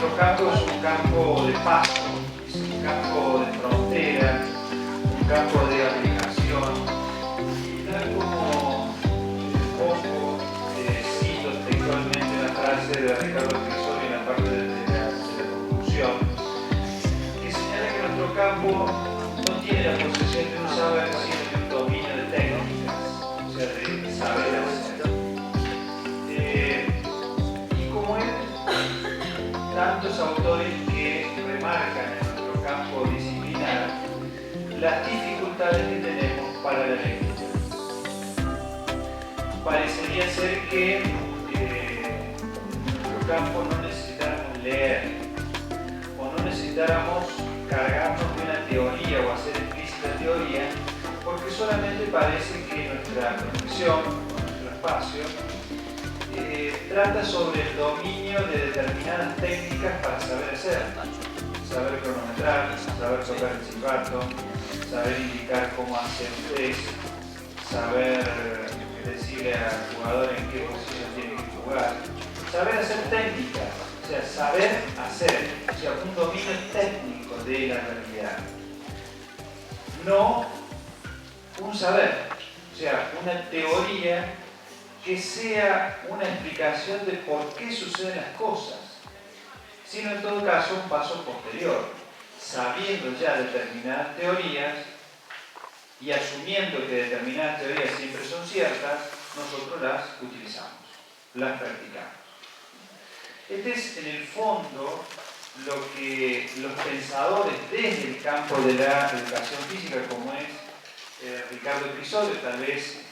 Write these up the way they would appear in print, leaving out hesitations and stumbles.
nuestro campo es un campo de paso, es un campo de frontera, un campo de aplicación, y tal como poco cito textualmente la frase de Ricardo Crisoli en la parte de la conclusión, que señala que nuestro campo no tiene la posesión de un saber, sino de un dominio de técnicas, o sea, de saber hacer. Y como él, tantos autores que remarcan en nuestro campo disciplinar las dificultades que tenemos para la lectura. Parecería ser que en nuestro campo no necesitáramos leer o no necesitáramos cargarnos de una teoría o hacer explícita teoría, porque solamente parece que nuestra profesión, nuestro espacio, trata sobre el dominio de determinadas técnicas para saber hacer, saber cronometrar, saber tocar el silbato, saber indicar cómo hacer un test, saber decirle al jugador en qué posición tiene que jugar, saber hacer técnicas, o sea, saber hacer, o sea, un dominio técnico de la realidad, no un saber, o sea, una teoría que sea una explicación de por qué suceden las cosas, sino en todo caso un paso posterior, sabiendo ya determinadas teorías y asumiendo que determinadas teorías siempre son ciertas, nosotros las utilizamos, las practicamos. Este es en el fondo lo que los pensadores desde el campo de la educación física, como es Ricardo Crisoli, tal vez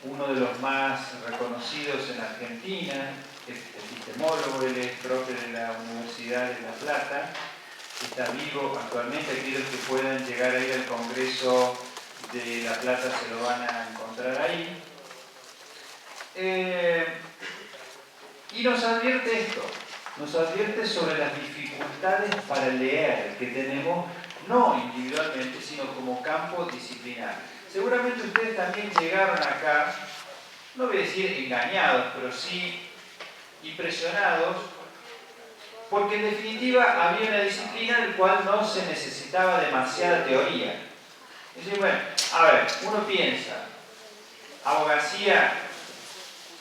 uno de los más reconocidos en Argentina, es epistemólogo, él es profe de la Universidad de La Plata, está vivo actualmente, aquellos que puedan llegar a ir al Congreso de La Plata se lo van a encontrar ahí. Y nos advierte esto, nos advierte sobre las dificultades para leer que tenemos, no individualmente, sino como campo disciplinar. Seguramente ustedes también llegaron acá, no voy a decir engañados, pero sí impresionados, porque en definitiva había una disciplina en la cual no se necesitaba demasiada teoría. Es decir, bueno, a ver, uno piensa, abogacía,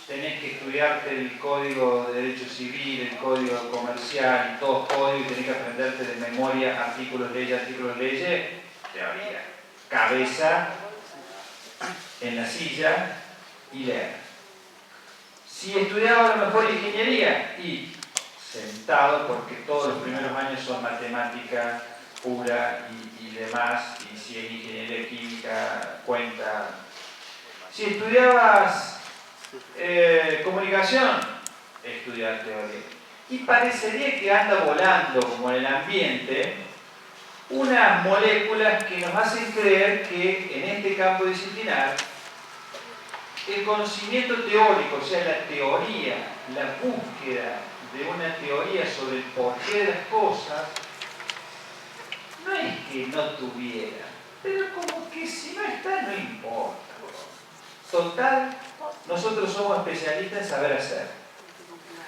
tenés que estudiarte el Código de Derecho Civil, el Código Comercial y todos códigos, y tenés que aprenderte de memoria artículos, leyes, teoría. Cabeza en la silla y leer. Si estudiaba a lo mejor ingeniería, y sentado, porque todos los primeros años son matemática pura y demás, y si es ingeniería química, cuenta. Si estudiabas comunicación, estudiar teoría. Y parecería que anda volando como en el ambiente unas moléculas que nos hacen creer que en este campo disciplinar el conocimiento teórico, o sea, la teoría, la búsqueda de una teoría sobre el porqué de las cosas, no es que no tuviera, pero como que si no está, no importa. Total, nosotros somos especialistas en saber hacer.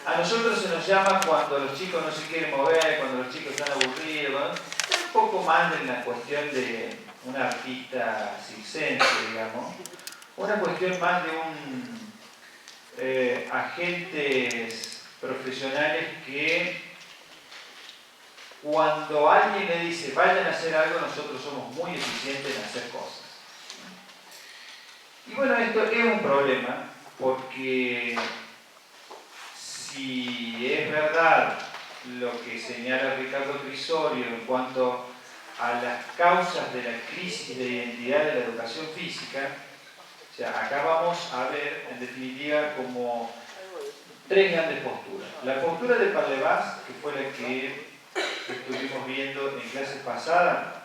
A nosotros se nos llama cuando los chicos no se quieren mover, cuando los chicos están aburridos, un poco más de la cuestión de un artista circense, digamos, una cuestión más de agentes profesionales que cuando alguien le dice vayan a hacer algo, nosotros somos muy eficientes en hacer cosas. Y bueno, esto es un problema porque si es verdad lo que señala Ricardo Crisoli en cuanto a las causas de la crisis de identidad de la educación física, o sea, acá vamos a ver en definitiva como tres grandes posturas. La postura de Parlevas, que fue la que estuvimos viendo en clases pasadas,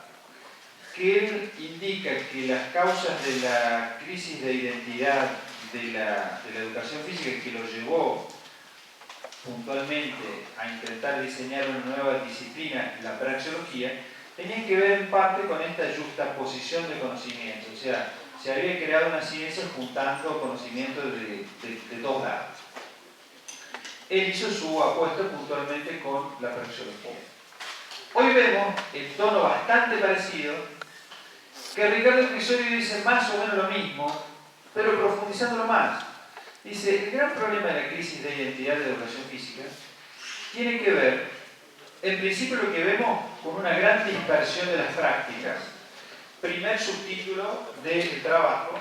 que él indica que las causas de la crisis de identidad de la educación física, que lo llevó puntualmente a intentar diseñar una nueva disciplina, la praxeología, tenían que ver en parte con esta juxtaposición de conocimientos. O sea, se había creado una ciencia juntando conocimientos de dos lados. él hizo su apuesta puntualmente con la praxeología. Hoy vemos el tono bastante parecido, que Ricardo Crisorio dice más o menos lo mismo, pero profundizándolo más. Dice, el gran problema de la crisis de identidad de educación física tiene que ver, en principio lo que vemos, con una gran dispersión de las prácticas. Primer subtítulo del trabajo,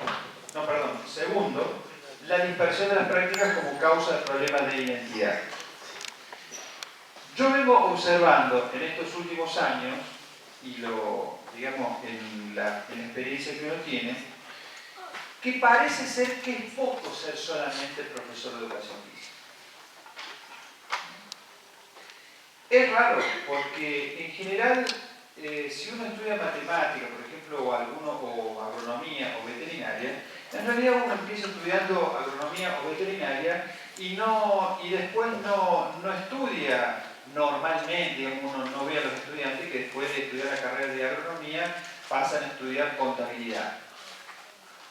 segundo, la dispersión de las prácticas como causa de problemas de identidad. Yo vengo observando en estos últimos años, y digamos, en la experiencia que uno tiene, que parece ser que es poco ser solamente profesor de educación física. Es raro, porque en general, si uno estudia matemática, por ejemplo, o agronomía o veterinaria, en realidad uno empieza estudiando agronomía o veterinaria y después no estudia normalmente, digamos, uno no ve a los estudiantes que después de estudiar la carrera de agronomía pasan a estudiar contabilidad.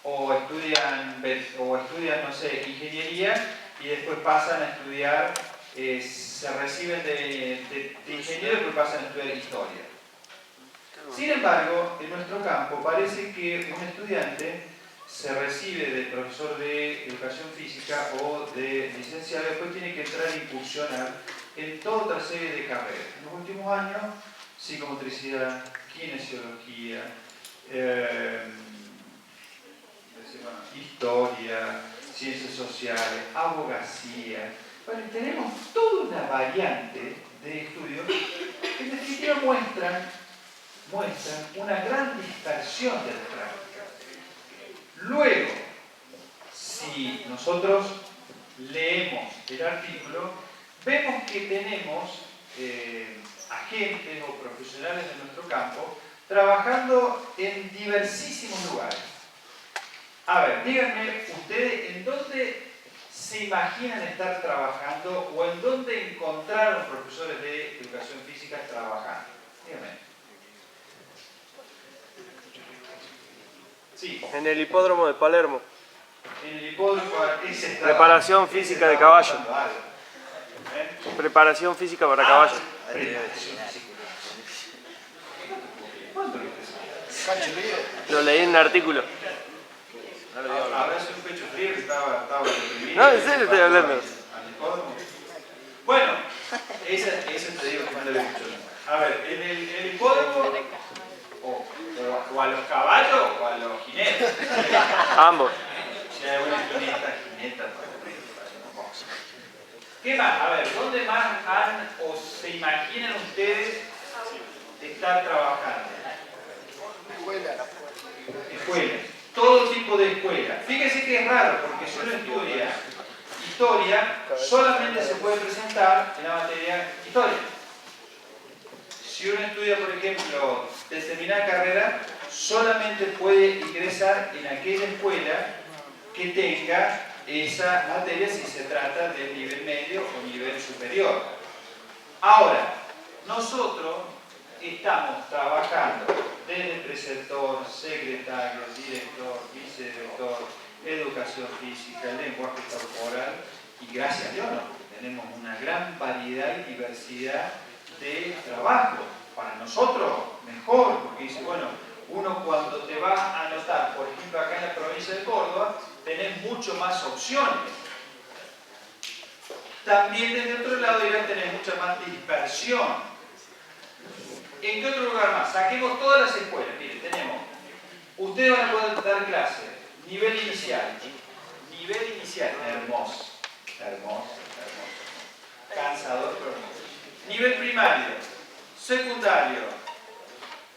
O estudian, no sé, ingeniería y después pasan a estudiar, se reciben de ingeniero y después pasan a estudiar historia. Sin embargo, en nuestro campo parece que un estudiante se recibe de profesor de educación física o de licenciado y después tiene que entrar a incursionar en toda otra serie de carreras. En los últimos años, psicomotricidad, kinesiología, historia, ciencias sociales, abogacía. Bueno, tenemos toda una variante de estudios que en definitiva muestran una gran dispersión de las prácticas. Luego, si nosotros leemos el artículo, vemos que tenemos agentes o profesionales de nuestro campo trabajando en diversísimos lugares. A ver, díganme ustedes en dónde se imaginan estar trabajando o en dónde encontraron profesores de educación física trabajando. Díganme. Sí. En el hipódromo de Palermo. En el hipódromo, preparación física de caballo. Preparación física para caballo. Lo leí en un artículo. Habrá sido un pecho frío que estaba deprimido. No, en serio estoy hablando. Bueno, ese te digo que manda el bicho. A ver, en el hipódromo, o a los caballos o a los jinetes. Ambos. Si hay una jineta. ¿Qué más? A ver, ¿dónde más han o se imaginan ustedes estar trabajando? Escuelas. Todo tipo de escuelas. Fíjense que es raro, porque si uno estudia historia, solamente se puede presentar en la materia historia. Si uno estudia, por ejemplo, determinada carrera, solamente puede ingresar en aquella escuela que tenga esa materia si se trata del nivel medio o nivel superior. Ahora, nosotros estamos trabajando desde preceptor, secretario, director, vicedirector, educación física, lenguaje corporal y gracias a Dios tenemos una gran variedad y diversidad de trabajo. Para nosotros mejor, porque dice, bueno, uno cuando te va a anotar, por ejemplo acá en la provincia de Córdoba, tenés mucho más opciones. También desde otro lado irán a tener mucha más dispersión. ¿En qué otro lugar más? Saquemos todas las escuelas. Miren, tenemos. Ustedes van a poder dar clase. Nivel inicial. Nivel inicial. Hermoso. Hermoso. Cansador, pero hermoso. Nivel primario. Secundario.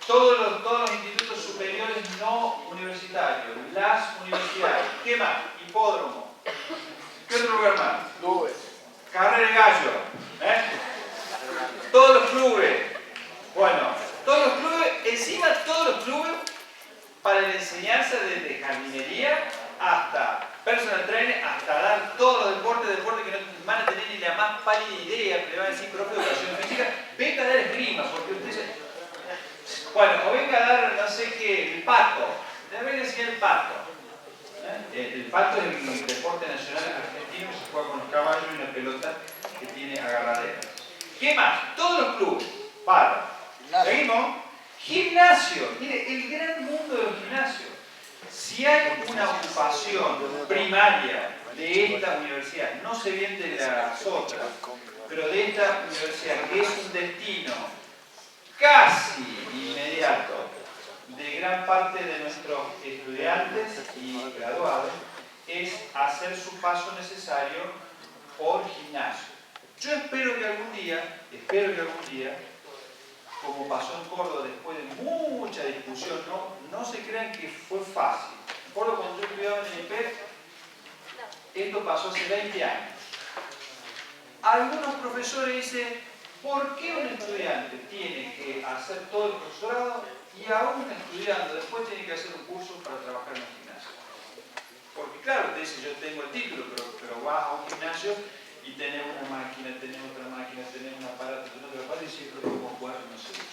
Todos los institutos superiores no universitarios. Las universidades. ¿Qué más? Hipódromo. ¿Qué otro lugar más? Clubes. Carrera de gallo. Todos los clubes. Bueno, todos los clubes, encima todos los clubes para la enseñanza desde jardinería hasta personal trainer, hasta dar todos los deportes que no van a tener ni la más pálida idea, que le van a decir profe de educación física, venga a dar esgrima, porque usted se... Bueno, o venga a dar, no sé qué, el pato, le venga a enseñar el pato. El pato es el deporte nacional argentino que se juega con los caballos y una pelota que tiene agarraderas. ¿Qué más? Todos los clubes. Para. ¿Seguimos? Gimnasio. Mire, el gran mundo de los gimnasios. Si hay una ocupación primaria de esta universidad, no sé bien de las otras, pero de esta universidad, que es un destino casi inmediato de gran parte de nuestros estudiantes y graduados, es hacer su paso necesario por gimnasio. Yo espero que algún día, como pasó en Córdoba después de mucha discusión, no se crean que fue fácil. En Córdoba, cuando yo estudiaba en el IPEF, esto pasó hace 20 años. Algunos profesores dicen, ¿por qué un estudiante tiene que hacer todo el profesorado y aún estudiando después tiene que hacer un curso para trabajar en un gimnasio? Porque claro, te dice, yo tengo el título, pero vas a un gimnasio y tenés una máquina, tenés otra máquina, tenés un aparato, tenés otro aparato y siempre como jugar no se usa.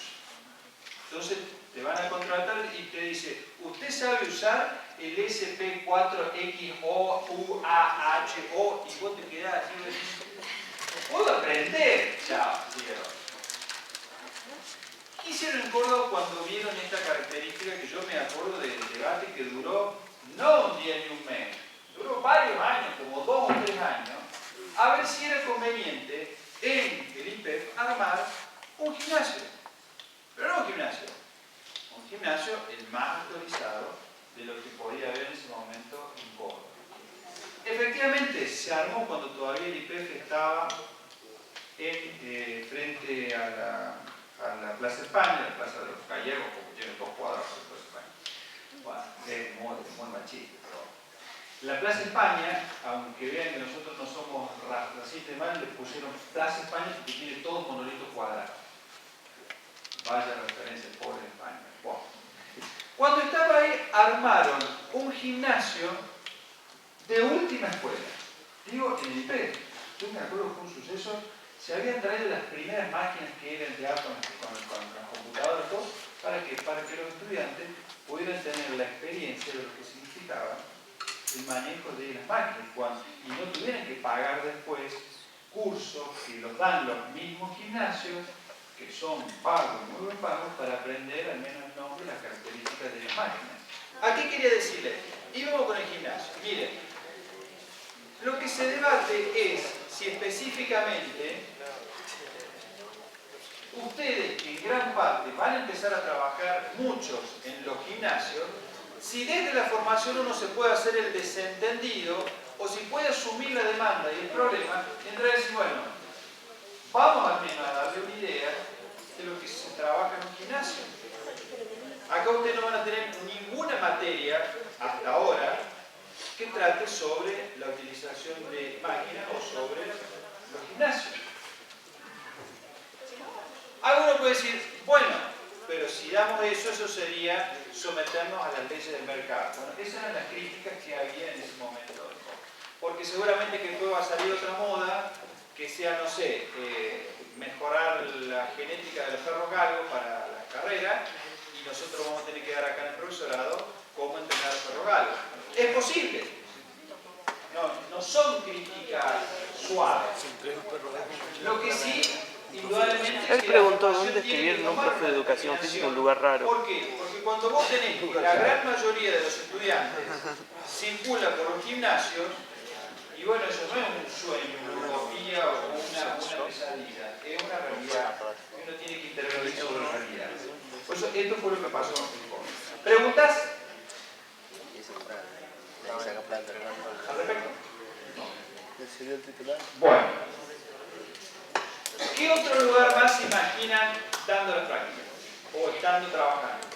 Entonces te van a contratar y te dice, ¿usted sabe usar el SP4XOUAHO? Y vos te quedás así y decís, ¿puedo aprender? Chao, dijeron. ¿Qué hicieron en Córdoba cuando vieron esta característica que yo me acuerdo del debate que duró no un día ni un mes, duró varios años, como 2 o 3 años, a ver si era conveniente en el IPEF armar un gimnasio. Pero no un gimnasio el más actualizado de lo que podía haber en ese momento en Córdoba. Efectivamente, se armó cuando todavía el IPEF estaba frente a la Plaza España, la Plaza de los Gallegos, porque tiene 2 cuadras de la Plaza España. Bueno, es muy machista, pero la Plaza España, aunque vean que nosotros no somos racistas mal, le pusieron Plaza España porque tiene todos monolitos cuadrados. Vaya referencia, pobre España. Bueno. Cuando estaba ahí, armaron un gimnasio de última escuela. Digo, en el IPEF. Yo me acuerdo que fue un suceso. Se habían traído las primeras máquinas que eran ya con las computadoras y todo, para que los estudiantes pudieran tener la experiencia de lo que significaba el manejo de las máquinas y no tuvieran que pagar después cursos que los dan los mismos gimnasios, que son pagos, muy bien pagos, para aprender al menos el nombre y las características de las máquinas. ¿A qué quería decirle? Y vamos con el gimnasio. Miren, lo que se debate es si específicamente ustedes, que en gran parte van a empezar a trabajar muchos en los gimnasios, si desde la formación uno se puede hacer el desentendido o si puede asumir la demanda y el problema, tendrá que decir, bueno, vamos al menos a darle una idea de lo que se trabaja en un gimnasio. Acá ustedes no van a tener ninguna materia, hasta ahora, que trate sobre la utilización de máquinas o sobre los gimnasios. Alguno puede decir, bueno, pero si damos eso sería someternos a las leyes del mercado. Bueno, esas eran las críticas que había en ese momento. Porque seguramente que después va a salir otra moda que sea, no sé, mejorar la genética de los perros galgos para las carreras y nosotros vamos a tener que dar acá en el profesorado cómo entrenar a los perros galgos. Es posible. No son críticas suaves. Lo que sí, indudablemente... Él preguntó dónde escribieron un profe de educación física en un lugar raro. ¿Por qué? Porque cuando vos tenés que la gran mayoría de los estudiantes circula por los gimnasios, y bueno, eso no es un sueño, una utopía o una pesadilla, es una realidad. Uno tiene que intervenir sobre la realidad. Por eso, esto fue lo que pasó en Córdoba. ¿Preguntas? ¿Al respecto? Bueno. ¿Qué otro lugar más se imaginan dando las prácticas? O estando trabajando.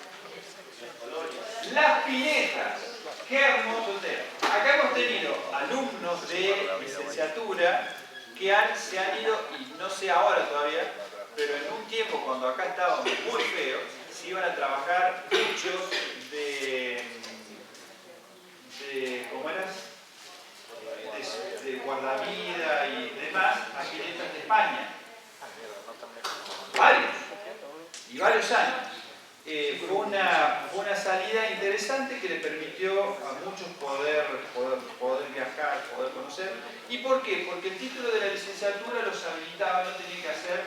Las piletas. ¡Qué hermoso tema! Acá hemos tenido alumnos de licenciatura que se han ido, y no sé ahora todavía, pero en un tiempo cuando acá estábamos muy feos, se iban a trabajar muchos ¿cómo eras? De guardavida y demás a piletas de España. Varios. Y varios años. fue una salida interesante que le permitió a muchos poder viajar, poder conocer. ¿Y por qué? Porque el título de la licenciatura los habilitaba, no tenía que hacer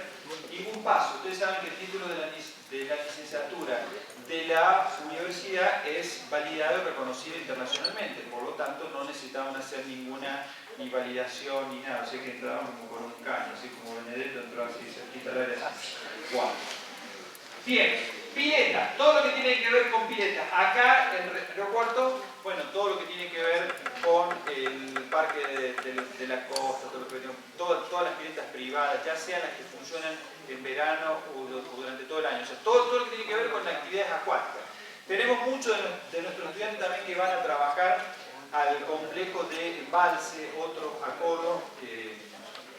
ningún paso. Ustedes saben que el título de la licenciatura de la universidad es validado y reconocido internacionalmente, por lo tanto no necesitaban hacer ninguna ni validación ni nada, así que entraban como con un caño, así como Benedetto entró así cerquita al área. Wow. Bien, pileta, todo lo que tiene que ver con pileta. Acá en Río Cuarto, bueno, todo lo que tiene que ver con el parque de la costa, todas las piletas privadas, ya sean las que funcionan en verano o durante todo el año. O sea, todo lo que tiene que ver con las actividades acuáticas. Tenemos muchos de nuestros estudiantes también que van a trabajar al complejo de embalse, otros a Coro,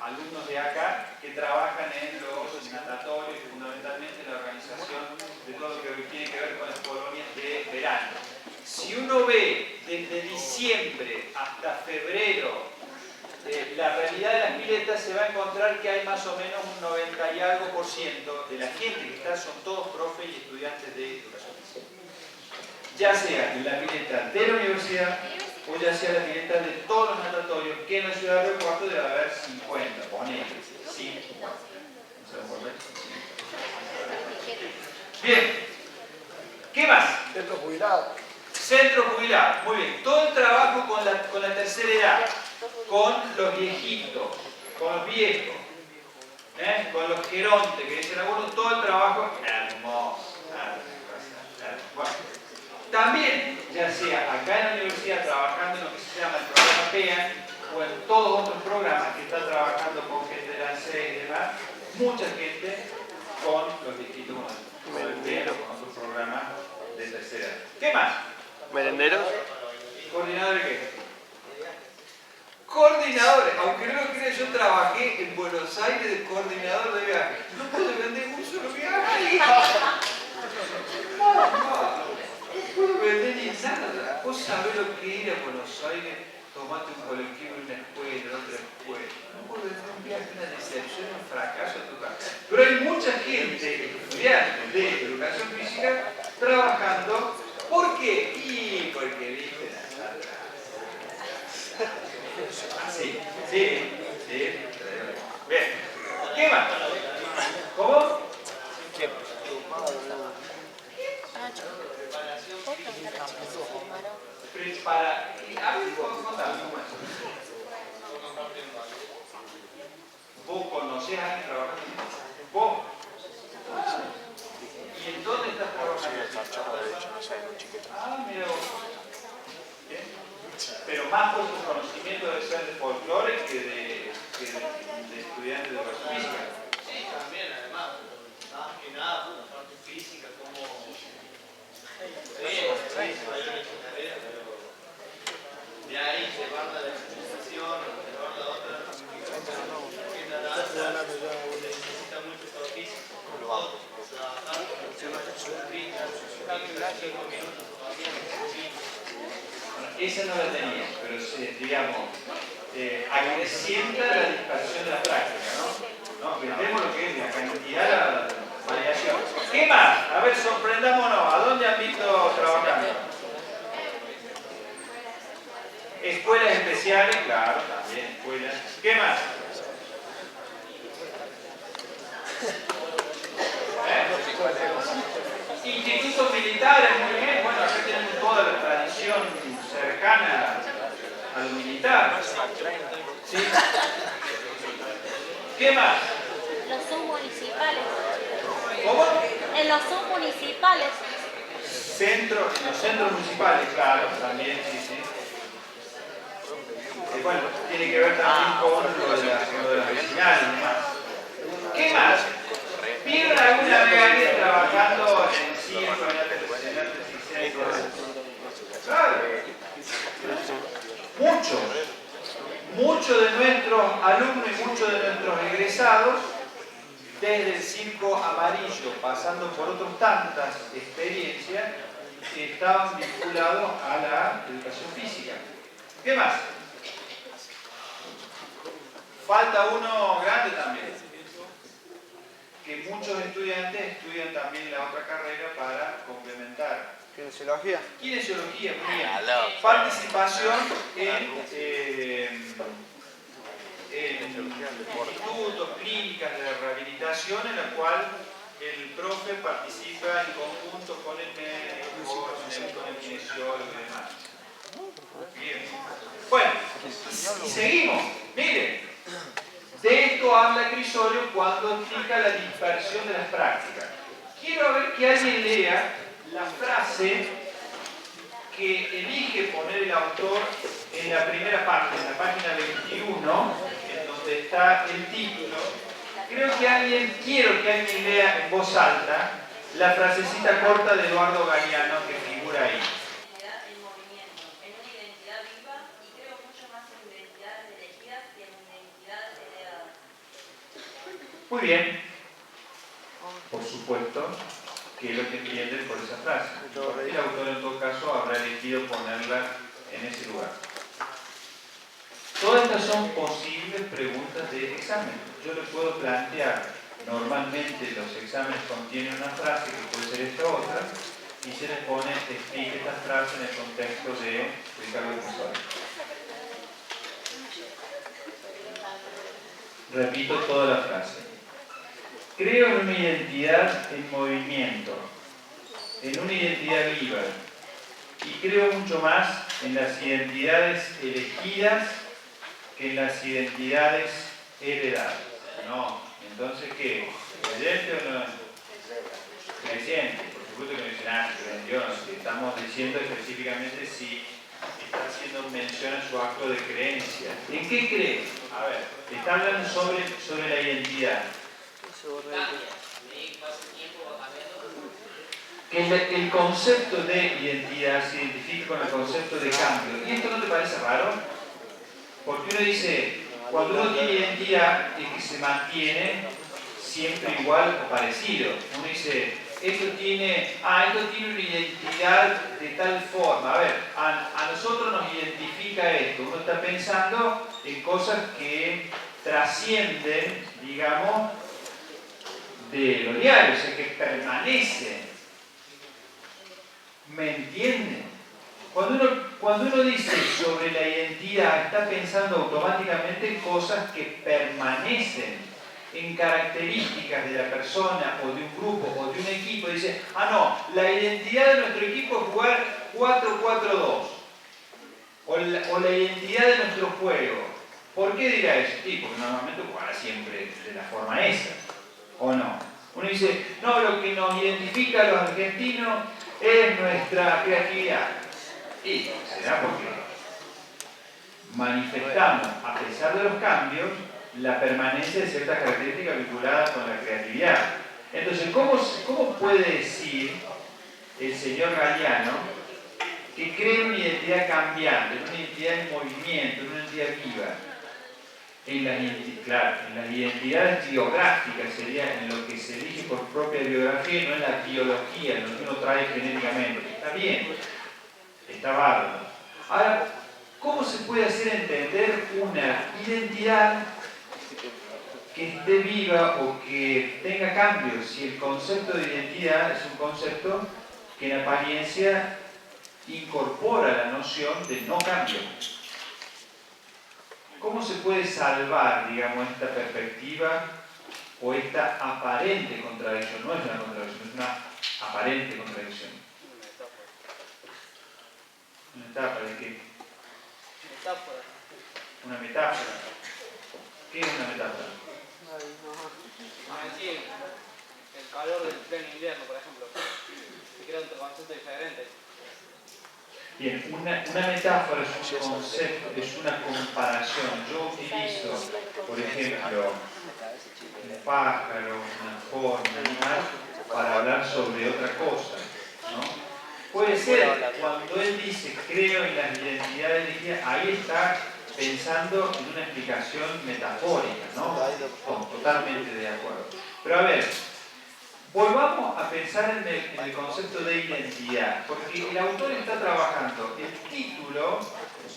alumnos de acá que trabajan en los natatorios, fundamentalmente en la organización de todo lo que tiene que ver con las colonias de verano. Si uno ve desde diciembre hasta febrero la realidad de las piletas, se va a encontrar que hay más o menos un 90 y algo % de la gente que está, son todos profes y estudiantes de educación física. Ya sea en la pileta de la universidad o ya sea la pileta de todos los natatorios, que en la ciudad de Río Cuarto debe haber 50, ponele, 50. Bien, ¿qué más? Centro jubilado. Centro jubilado, muy bien. Todo el trabajo con la tercera edad, con los viejitos, con los viejos, con los gerontes, que dicen algunos, todo el trabajo hermoso. Bueno, también, ya sea acá en la universidad trabajando en lo que se llama el programa PEAN o en todos otros programas que está trabajando con gente de la ANSES y demás, mucha gente con los viejitos, con el PEAN o con otros programas de tercera edad. ¿Qué más? ¿Merenderos? ¿Coordinadores qué? Coordinadores. Aunque no lo crean, yo trabajé en Buenos Aires de coordinador de viaje. No pude vender un solo viaje. No puedo vender ni nada. Vos sabés lo que ir a Buenos Aires, tomate un colectivo en una escuela, en otra escuela. No puedo vender un viaje, una decepción, un fracaso total. Pero hay mucha gente, estudiantes de educación física, trabajando. ¿Por qué? Y porque viste así. Sí. Bien. ¿Qué más? ¿Cómo? Prepara. A ver, contame cómo es. ¿Vos conocés a alguien trabajando? ¿Vos? ¿Y en dónde estás trabajando? Ah, mira vos. Bien. Pero más por tu conocimiento debe ser de folclore que de estudiantes de educación física. Sí, también, además. Más que nada por la parte física, como... De ahí se guarda la exposición, se guarda otra. Que la danza necesita mucho estado físico. Trabajar con esa no la tenía, pero digamos, acrecienta la dispersión de la práctica, ¿no? Vemos lo que es la cantidad, la variación. ¿Qué más? A ver, sorprendámonos. ¿A dónde han visto trabajando? Escuelas especiales, claro, también escuelas. ¿Qué más? Institutos militares, muy bien. Bueno, acá tenemos toda la tradición cercana a lo militar. ¿Sí? ¿Qué más? Los submunicipales. ¿Cómo? En los submunicipales. Los centros municipales, claro, también, sí. Bueno, tiene que ver también con lo de las vecinales y demás. ¿Qué más? ¿Vieron alguna vez alguien trabajando en circo, en artes circenses? Claro. Muchos de nuestros alumnos y muchos de nuestros egresados, desde el circo amarillo, pasando por otras tantas experiencias, estaban vinculados a la educación física. ¿Qué más? Falta uno grande también. que muchos estudiantes estudian también la otra carrera para complementar. Kinesiología. Kinesiología, muy bien. Participación en institutos, clínicas de rehabilitación en la cual el profe participa en conjunto con el médico, con el kinesiólogo y demás. Bien. Bueno, y seguimos. Miren, de esto habla Crisolio cuando explica la dispersión de las prácticas. Quiero ver que alguien lea la frase que elige poner el autor en la primera parte, en la página 21, en donde está el título. Quiero que alguien lea en voz alta la frasecita corta de Eduardo Galeano que figura ahí. En movimiento, en una identidad viva y creo mucho más en identidades elegidas que en identidades heredadas. Muy bien. Por supuesto que es lo que entienden por esa frase. El autor en todo caso habrá elegido ponerla en ese lugar. Todas estas son posibles preguntas de examen. Yo le puedo plantear, normalmente los exámenes contienen una frase que puede ser esta otra, y se les pone, explique esta frase en el contexto de Ricardo Crisolio. Repito toda la frase. Creo en una identidad en movimiento, en una identidad viva, y creo mucho más en las identidades elegidas que en las identidades heredadas. No, entonces ¿qué? ¿Creyente o no? Creyente, por supuesto que no dice nada, creyó, estamos diciendo específicamente si está haciendo mención a su acto de creencia. ¿En qué cree? A ver, está hablando sobre la identidad. Que el concepto de identidad se identifica con el concepto de cambio. ¿Y esto no te parece raro? Porque uno dice, cuando uno tiene identidad es que se mantiene siempre igual o parecido. Uno dice, esto tiene una identidad de tal forma. A ver, a nosotros nos identifica esto. Uno está pensando en cosas que trascienden, digamos, de lo diario, o sea, que permanecen. ¿Me entienden? Cuando uno dice sobre la identidad, está pensando automáticamente en cosas que permanecen, en características de la persona o de un grupo o de un equipo. Dice, no, la identidad de nuestro equipo es jugar 4-4-2. O la identidad de nuestro juego. ¿Por qué dirá eso? Sí, porque normalmente jugará siempre de la forma esa. ¿O no? Uno dice, no, lo que nos identifica a los argentinos es nuestra creatividad. Y será porque manifestamos, a pesar de los cambios, la permanencia de ciertas características vinculadas con la creatividad. Entonces, ¿cómo puede decir el señor Galeano que cree una identidad cambiante, en una identidad en movimiento, en una identidad viva? En las identidades biográficas sería en lo que se elige por propia biografía y no en la biología, en lo que uno trae genéticamente. Está bien, está bárbaro. Ahora, ¿cómo se puede hacer entender una identidad que esté viva o que tenga cambios si el concepto de identidad es un concepto que en apariencia incorpora la noción de no cambio? ¿Cómo se puede salvar, digamos, esta perspectiva o esta aparente contradicción? No es una contradicción, es una aparente contradicción. ¿Una etapa de qué? Metáfora. Una metáfora. ¿Qué es una metáfora? Sí, el calor del pleno invierno, por ejemplo. Se crea otro concepto diferente. Bien, una metáfora es un concepto, es una comparación. Yo utilizo, por ejemplo, un pájaro, una forma, un animal, para hablar sobre otra cosa, ¿no? Puede ser, cuando él dice, creo en las identidades elegidas, ahí está pensando en una explicación metafórica, ¿no? Totalmente de acuerdo. Pero a ver, volvamos a pensar en el concepto de identidad, porque el autor está trabajando, el título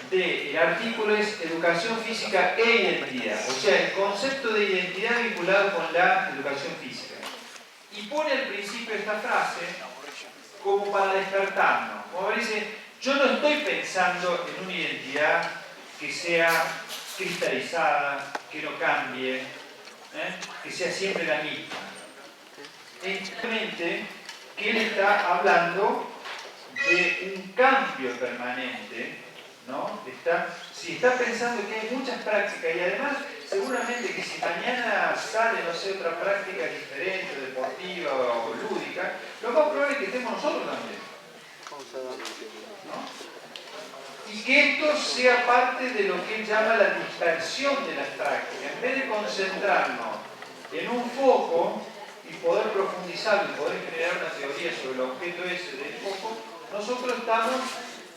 del artículo es Educación Física e Identidad, o sea, el concepto de identidad vinculado con la educación física. pone al principio esta frase como para despertarnos. Como dice, yo no estoy pensando en una identidad que sea cristalizada, que no cambie, que sea siempre la misma. Simplemente que él está hablando de un cambio permanente, ¿no? Si está pensando que hay muchas prácticas y además seguramente que si mañana sale, no sé, otra práctica diferente, deportiva o lúdica, lo más probable es que estemos nosotros también, ¿no? Y que esto sea parte de lo que él llama la dispersión de las prácticas. En vez de concentrarnos en un foco y poder profundizar y poder crear una teoría sobre el objeto ese del foco, nosotros estamos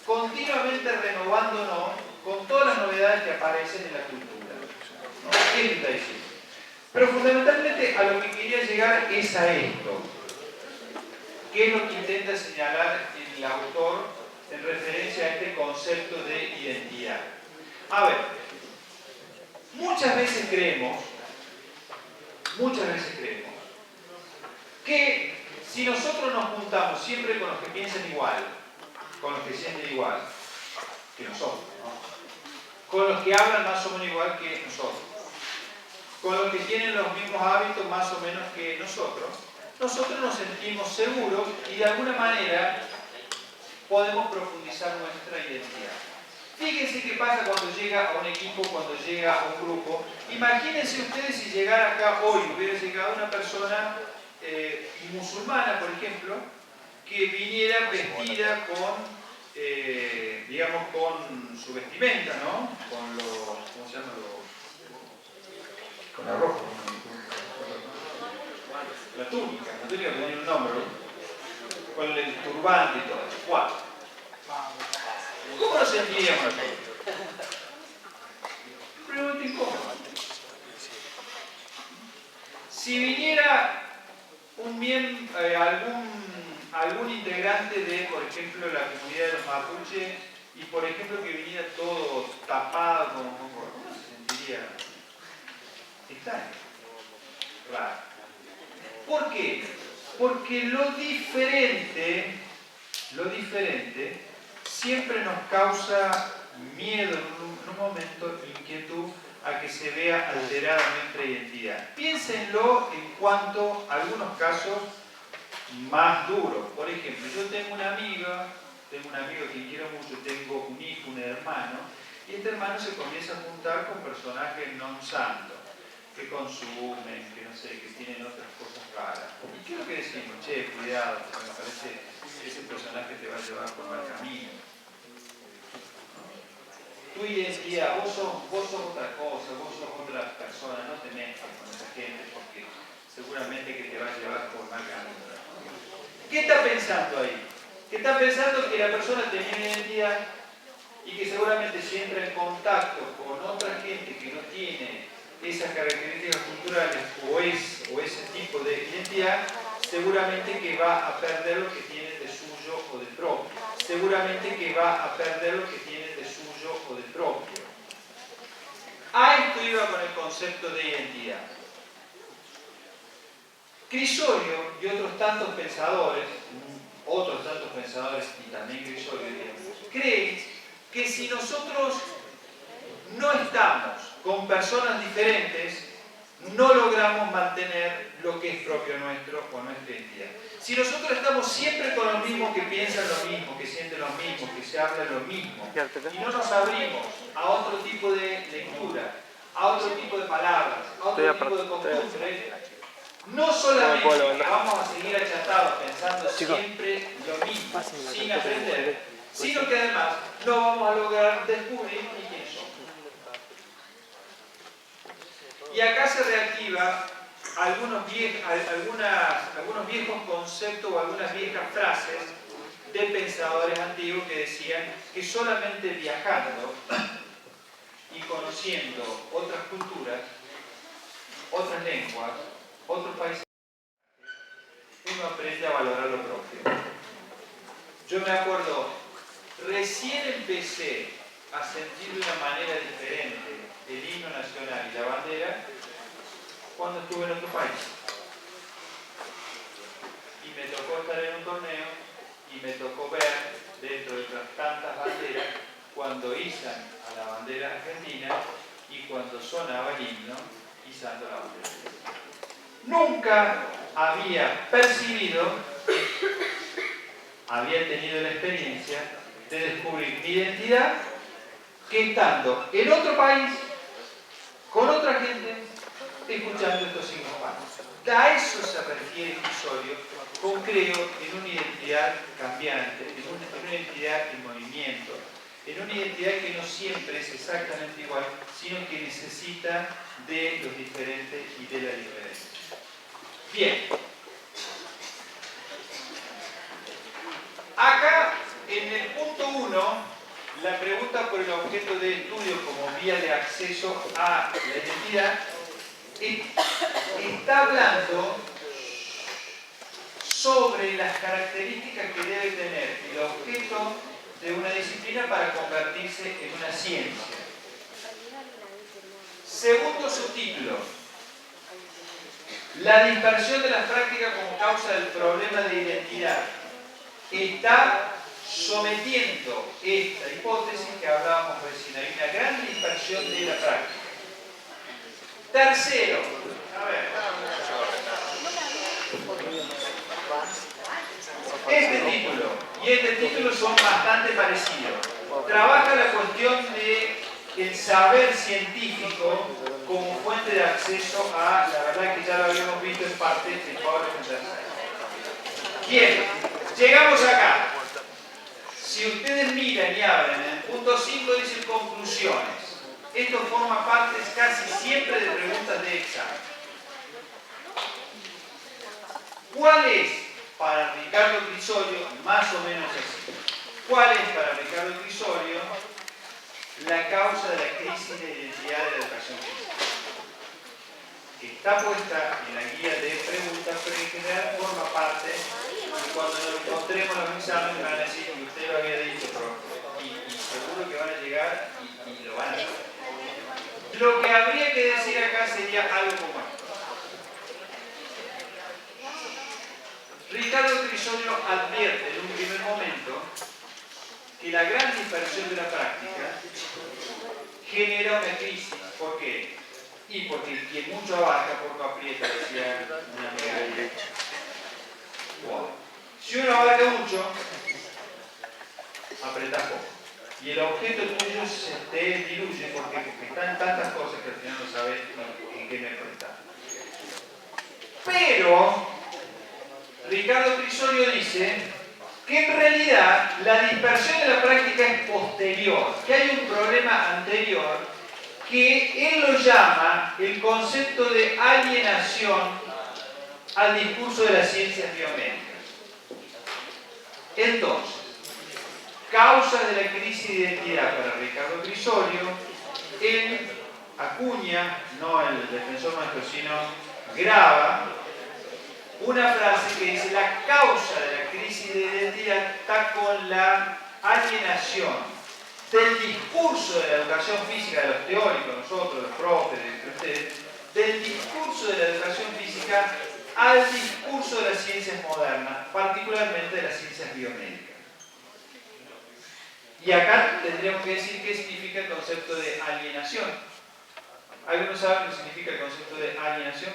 continuamente renovándonos con todas las novedades que aparecen en la cultura, ¿no? ¿Qué está diciendo? Pero fundamentalmente a lo que quería llegar es a esto. ¿Qué es lo que intenta señalar el autor en referencia a este concepto de identidad? A ver, muchas veces creemos que si nosotros nos juntamos siempre con los que piensan igual, con los que sienten igual que nosotros, ¿no? Con los que hablan más o menos igual que nosotros, con los que tienen los mismos hábitos más o menos que nosotros nos sentimos seguros y de alguna manera podemos profundizar nuestra identidad. Fíjense qué pasa cuando llega a un equipo, cuando llega a un grupo. Imagínense ustedes si llegara acá hoy, hubiera llegado una persona musulmana, por ejemplo, que viniera vestida con, digamos, con su vestimenta, ¿no? Con los, ¿cómo se llama? Con la ropa. La túnica que tiene un nombre, ¿no? Con el turbante y todo eso. ¡Guau! ¿Cómo nos sentiríamos nosotros? Pregunta incómoda. Si viniera algún integrante de, por ejemplo, la comunidad de los mapuches y, por ejemplo, que viniera todo tapado, ¿cómo se sentiría? Extraño. Raro. ¿Por qué? Porque lo diferente siempre nos causa miedo en un momento, inquietud, a que se vea alterada nuestra identidad. Piénsenlo en cuanto a algunos casos más duros. Por ejemplo, yo tengo un amigo a quien quiero mucho, tengo un hijo, un hermano, y este hermano se comienza a juntar con personajes no santos, que consumen, que no sé, que tienen otras cosas raras. ¿Y qué es lo que decimos? Che, cuidado, porque me parece que ese personaje te va a llevar por mal camino. Tu identidad, vos sos otra cosa, vos sos otra persona, no te metas con esa gente porque seguramente que te va a llevar por mal camino. ¿Qué está pensando ahí? Que está pensando que la persona tiene una identidad y que seguramente si entra en contacto con otra gente que no tiene esas características culturales o ese tipo de identidad, seguramente que va a perder lo que tiene de suyo o de propio. Seguramente que va a perder lo que tiene de suyo o de propio. A esto iba con el concepto de identidad. Crisorio y otros tantos pensadores y también Crisorio, creen que si nosotros no estamos con personas diferentes, no logramos mantener lo que es propio nuestro o nuestra identidad. Si nosotros estamos siempre con los mismos que piensan lo mismo, que sienten lo mismo, que se hablan lo mismo, y no nos abrimos a otro tipo de lectura, a otro tipo de palabras, a otro tipo de costumbres, no solamente vamos a seguir achatados pensando siempre lo mismo, sin aprender, sino que además no vamos a lograr descubrir ni quién somos. Y acá se reactiva algunos viejos conceptos o algunas viejas frases de pensadores antiguos que decían que solamente viajando y conociendo otras culturas, otras lenguas, otros países, uno aprende a valorar lo propio. Yo me acuerdo, recién empecé a sentir de una manera diferente el himno nacional y la bandera cuando estuve en otro país. me tocó estar en un torneo y me tocó ver, dentro de otras tantas banderas, cuando izan a la bandera argentina y cuando sonaba el himno izando la bandera. Nunca había percibido, había tenido la experiencia de descubrir mi identidad que estando en otro país, con otra gente, escuchando estos signos patrios. A eso se refiere Crisólio con creo en una identidad cambiante, en una identidad en movimiento, en una identidad que no siempre es exactamente igual, sino que necesita de los diferentes y de la diferencia. Bien. Acá, en el punto 1, la pregunta por el objeto de estudio como vía de acceso a la identidad está hablando sobre las características que debe tener el objeto de una disciplina para convertirse en una ciencia. Segundo subtítulo: la dispersión de las prácticas como causa del problema de identidad. Está sometiendo esta hipótesis que hablábamos recién. Hay una gran dispersión de la práctica. Tercero, a ver. Este título y este título son bastante parecidos. Trabaja la cuestión del saber científico como fuente de acceso a la verdad, que ya lo habíamos visto en parte de Pablo Mendoza. Bien, llegamos acá. Si ustedes miran y abren, en el punto 5 dice conclusiones. Esto forma parte casi siempre de preguntas de examen. ¿Cuál es para Ricardo Crisólio, más o menos así? ¿Cuál es para Ricardo Crisólio la causa de la crisis de identidad de la educación física? Está puesta en la guía de preguntas, pero en general forma parte, y cuando nos encontremos los exámenes van a decir que usted lo había dicho, y seguro que van a llegar y lo van a hacer. Lo que habría que decir acá sería algo como esto. Ricardo Crisólio advierte en un primer momento que la gran dispersión de la práctica genera una crisis. ¿Por qué? Y porque quien mucho abarca, poco aprieta, decía una amiga de wow. Si uno abarca mucho, aprieta poco. Y el objeto tuyo se te diluye porque están tantas cosas que al final no sabes en qué me enfrentar. Pero Ricardo Crisólio dice que en realidad la dispersión de la práctica es posterior, que hay un problema anterior que él lo llama el concepto de alienación al discurso de las ciencias biomédicas. Entonces, causas de la crisis de identidad para Ricardo Crisólio, él acuña, no el defensor nuestro, sino graba una frase que dice: la causa de la crisis de identidad está con la alienación del discurso de la educación física de los teóricos, nosotros, los profes, de ustedes, del discurso de la educación física al discurso de las ciencias modernas, particularmente de las ciencias biomédicas. Y acá tendríamos que decir qué significa el concepto de alienación. ¿Algunos saben qué significa el concepto de alienación?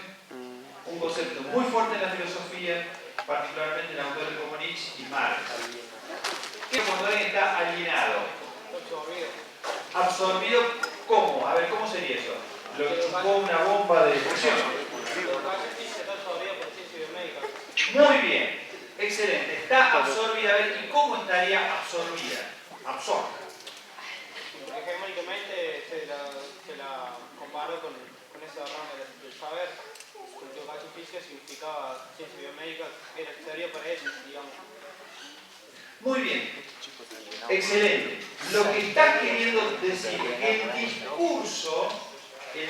Un concepto muy fuerte en la filosofía, particularmente en autores como Nietzsche y Marx. ¿Qué es cuando alguien está alienado? Absorbido, ¿cómo? A ver, ¿cómo sería eso? Lo chupó una bomba de fusión. Muy bien, excelente. Está absorbida. A ver, ¿y cómo estaría absorbida? Absorta. Hegemónicamente se la comparó con esa rama del saber. La educación física significaba ciencia biomédica, sería para ellos, digamos. Muy bien, excelente. Lo que está queriendo decir es que el discurso de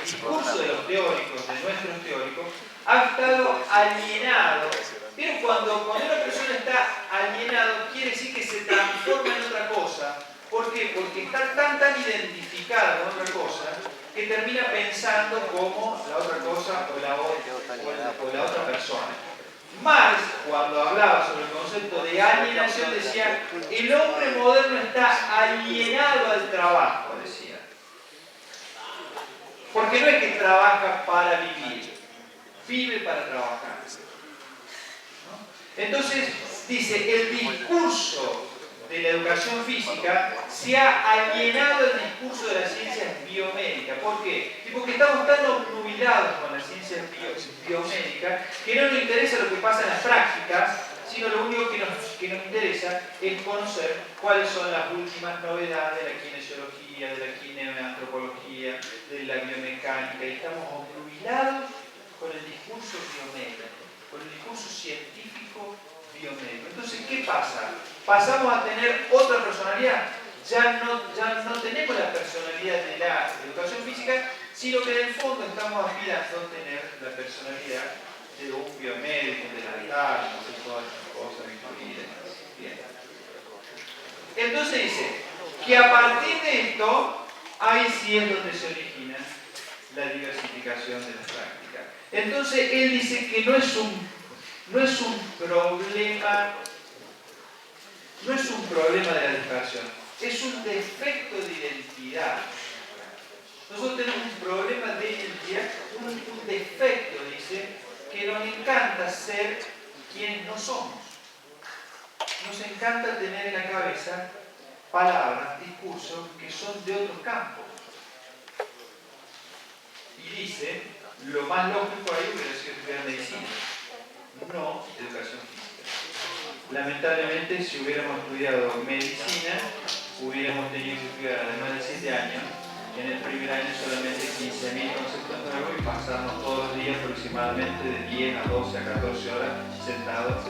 los teóricos, de nuestros teóricos, ha estado alienado. Pero cuando una persona está alienado, quiere decir que se transforma en otra cosa. ¿Por qué? Porque está tan identificada con otra cosa que termina pensando como la otra cosa o la otra persona. Marx, cuando hablaba sobre el concepto de alienación, decía, el hombre moderno está alienado al trabajo, decía. Porque no es que trabaja para vivir, vive para trabajar. ¿No? Entonces, dice, el discurso de la educación física se ha alienado del discurso de las ciencias biomédicas. ¿Por qué? Y porque estamos tan obnubilados con las ciencias biomédicas que no nos interesa lo que pasa en las prácticas, sino lo único que nos interesa es conocer cuáles son las últimas novedades de la kinesiología, de la kineantropología, de la biomecánica, y estamos obnubilados con el discurso biomédico, con el discurso científico biomédico. Entonces, ¿qué pasa? Pasamos a tener otra personalidad. Ya no tenemos la personalidad de la educación física, sino que en el fondo estamos aspirando a tener la personalidad de un biomédico, de la altar, de todas estas cosas incluidas. Bien. Entonces dice que a partir de esto, ahí sí es donde se origina la diversificación de las prácticas. Entonces él dice que no es un problema de la dispersión, es un defecto de identidad. Nosotros tenemos un problema de identidad, un defecto, dice, que nos encanta ser quienes no somos. Nos encanta tener en la cabeza palabras, discursos que son de otros campos. Y dice, lo más lógico ahí hubiera sido estudiar medicina, no educación física. Lamentablemente, si hubiéramos estudiado medicina, hubiéramos tenido que estudiar, además de 7 años, en el primer año solamente 15.000 conceptos nuevos y pasarnos todos los días aproximadamente de 10 a 12 a 14 horas sentados